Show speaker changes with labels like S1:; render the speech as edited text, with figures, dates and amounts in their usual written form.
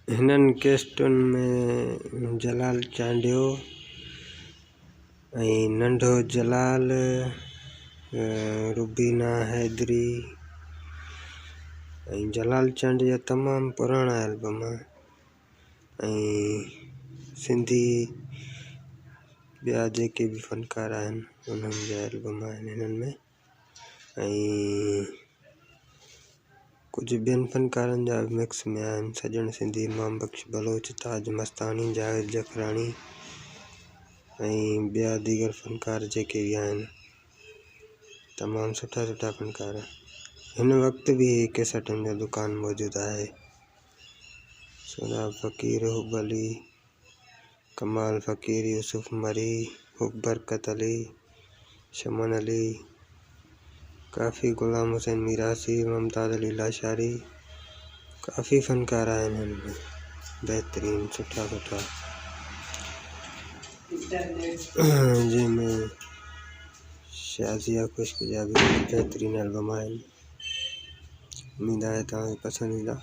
S1: हिनन कैसेटुनि में जलाल चांडियो ऐं नंढो जलाल, रुबीना हैदरी ऐं जलाल चांडियो जा तमामु पुराणा एल्बम ऐं सिंधी ॿिया जेके बि फ़नकार आहिनि उन्हनि जा एल्बम आहिनि हिननि में। ऐं कुझु ॿियनि फ़नकारनि जा बि मिक्स में आहिनि। सजण सिंधी, इमाम बख्श बलोच, ताज मस्तानी, जावेद जखराणी ऐं ॿिया दीगर फ़नकार जेके बि आहिनि, तमामु सुठा सुठा फ़नकार। हिन वक़्तु बि कैसेटनि जो दुकान मौजूदु आहे। सुराब फ़कीर, हुबली, कमाल फ़कीर, यूसुफ मरी, बरकत अली, शमन अली, काफ़ी गुलाम हुसैन मीरासी, मुमताज़ अली लाशारी, काफ़ी फ़नकार आहिनि हिन में बहितरीन सुठा सुठा, जंहिंमें शाज़िया ख़ुश्क जा बि बहितरीन एल्बम आहिनि। उम्मीद आहे तव्हांखे पसंदि ईंदा।